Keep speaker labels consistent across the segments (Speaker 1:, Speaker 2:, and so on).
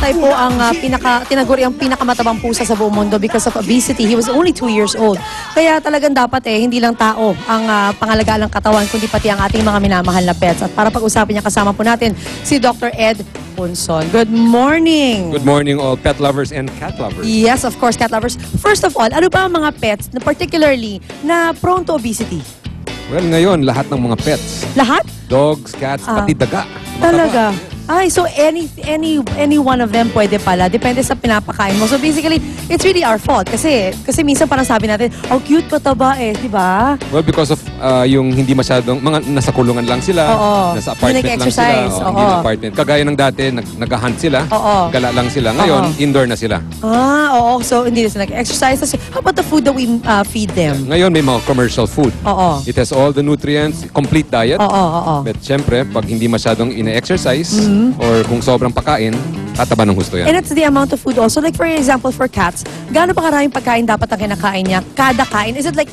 Speaker 1: tatay po ang tinaguri ang pinakamatabang pusa sa buong mundo because of obesity. He was only 2 years old. Kaya talagang dapat hindi lang tao ang pangalagaan ng katawan, kundi pati ang ating mga minamahal na pets. At para pag-usapin niya, kasama po natin si Dr. Ed Punson. Good morning!
Speaker 2: Good morning all pet lovers and cat lovers.
Speaker 1: Yes, of course, cat lovers. First of all, ano ba ang mga pets na particularly na prone to obesity?
Speaker 2: Well, ngayon, lahat ng mga pets.
Speaker 1: Lahat?
Speaker 2: Dogs, cats, pati daga.
Speaker 1: Talaga? Ay, so any one of them pwede pala. Depende sa pinapakain mo. So basically, it's really our fault. Kasi minsan parang sabi natin, oh cute, pataba di ba?
Speaker 2: Well, because of yung hindi masyadong, mga nasa kulungan lang sila.
Speaker 1: Oo.
Speaker 2: Nasa apartment lang sila. Hindi na apartment. Kagaya ng dati, nag-hunt sila.
Speaker 1: Oo.
Speaker 2: Gala lang sila. Ngayon, indoor na sila.
Speaker 1: Oo. So hindi na sila nag-exercise. How about the food that we feed them?
Speaker 2: Ngayon, may mga commercial food.
Speaker 1: Oo.
Speaker 2: It has all the nutrients, complete diet.
Speaker 1: Oo.
Speaker 2: But syempre, pag hindi masyadong ine-exercise, or kung sobrang pagkain, tataba ng husto yan.
Speaker 1: And it's the amount of food also. Like for example, for cats, gaano pa karaming pagkain dapat ang kinakain niya? Kada kain? Is it like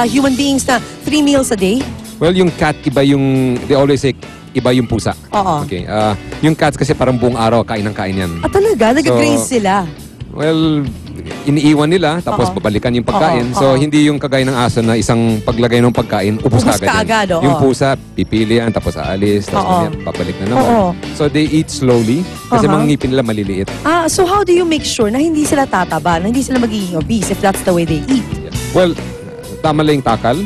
Speaker 1: human beings na 3 meals a day?
Speaker 2: Well, yung cat, iba yung, they always say, iba yung pusa.
Speaker 1: Oo.
Speaker 2: Okay. Yung cats kasi parang buong araw, kain ng kain yan.
Speaker 1: Talaga? Nag-graze sila?
Speaker 2: Well, iniiwan nila, tapos babalikan yung pagkain. So, hindi yung kagaya ng aso na isang paglagay ng pagkain, ubos ka agad. Yung pusa, pipili yan, tapos aalis, tapos babalik na naman. So, they eat slowly kasi mga ngipin nila maliliit.
Speaker 1: So how do you make sure na hindi sila tataba, na hindi sila magiging obese if that's the way they eat?
Speaker 2: Yeah. Well, tama lang yung takal.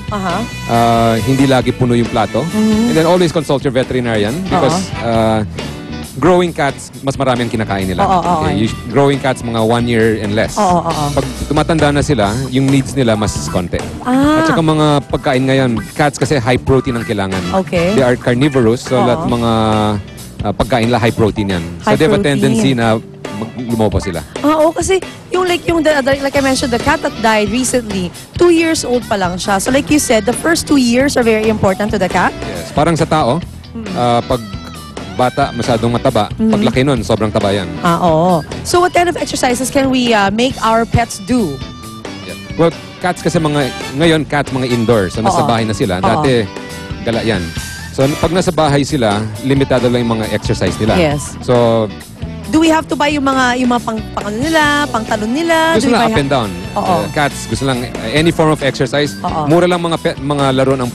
Speaker 2: Hindi lagi puno yung plato. And then always consult your veterinarian because growing cats, mas marami ang kinakain nila. Growing cats, mga 1 year and less. Pag tumatanda na sila, yung needs nila mas konti. At saka mga pagkain ngayon, cats kasi high protein ang kailangan.
Speaker 1: Okay.
Speaker 2: They are carnivorous, so lahat mga pagkain nila high protein yan. So they have a tendency na lumobo sila.
Speaker 1: Kasi yung like I mentioned, the cat that died recently, 2 years old pa lang siya. So like you said, the first 2 years are very important to the cat?
Speaker 2: Yes. Parang sa tao, pag bata, masyadong mataba. Paglaki nun, sobrang taba yan.
Speaker 1: Oo. So what kind of exercises can we make our pets do?
Speaker 2: Yeah. Well, cats kasi ngayon, cats mga indoor. So nasa bahay na sila. Dati, gala yan. So pag nasa bahay sila, limitado lang yung mga exercise nila.
Speaker 1: Yes.
Speaker 2: So,
Speaker 1: do we have to buy yung mga pangtalon nila?
Speaker 2: Gusto lang up and down. Cats, gusto lang any form of exercise. Mura lang mga laruan ng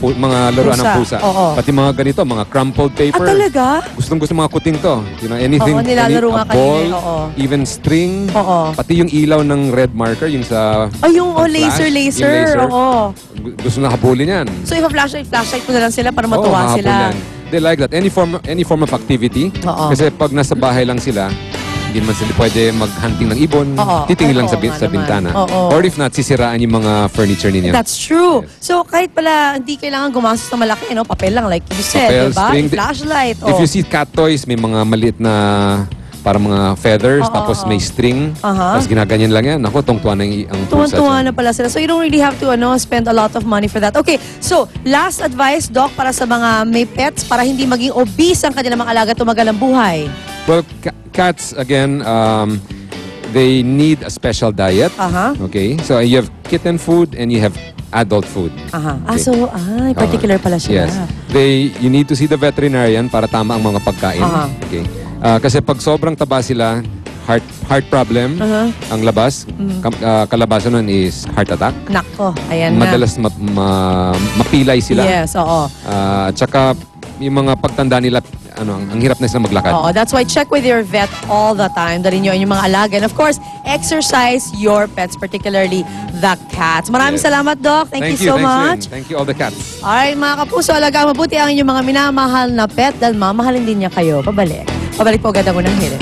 Speaker 2: pusa. Pati mga ganito, mga crumpled paper.
Speaker 1: Talaga?
Speaker 2: Gusto mga kuting to. You know, anything, a ball, even string. Pati yung ilaw ng red marker, yung sa
Speaker 1: yung laser.
Speaker 2: Gusto na habulin yan.
Speaker 1: So if flashlight mo na lang sila para matuwa sila.
Speaker 2: They like that. Any form of activity. Kasi pag nasa bahay lang sila, hindi naman sila pwede mag-hunting ng ibon. Titingin lang sa bintana. Or if not, sisiraan yung mga furniture ninyo.
Speaker 1: That's true. Yes. So kahit pala hindi kailangan gumastos na malaki, papel lang like you said,
Speaker 2: papel,
Speaker 1: diba?
Speaker 2: String,
Speaker 1: flashlight.
Speaker 2: If you see cat toys, may mga maliit na parang mga feathers, tapos may string. Tapos ginaganyan lang yan. Ako, tungtuan na ang pusa.
Speaker 1: Tuwan na pala sila. So you don't really have to spend a lot of money for that. Okay, so last advice, Doc, para sa mga may pets para hindi maging obese ang kanilang mga alaga tumagal ang buhay.
Speaker 2: Well, cats, again, they need a special diet. Okay? So you have kitten food and you have adult food.
Speaker 1: Okay. So, particular pala siya.
Speaker 2: Yes. You need to see the veterinarian para tama ang mga pagkain. Okay? Kasi pag sobrang taba sila, heart problem ang labas. Kalabasan nun is heart attack.
Speaker 1: Nako, ayan na.
Speaker 2: Madalas mapilay sila.
Speaker 1: Yes,
Speaker 2: At saka yung mga pagtanda nila, ang hirap na sila maglakad.
Speaker 1: That's why check with your vet all the time. Dalhin nyo yung mga alaga. And of course, exercise your pets, particularly the cats. Maraming salamat, Doc. Thank you so much.
Speaker 2: Thank you all the cats.
Speaker 1: Alright, mga kapuso, alaga mabuti ang inyong mga minamahal na pet dahil mamahalin din niya kayo. Pabalik po agad ang unang hirit.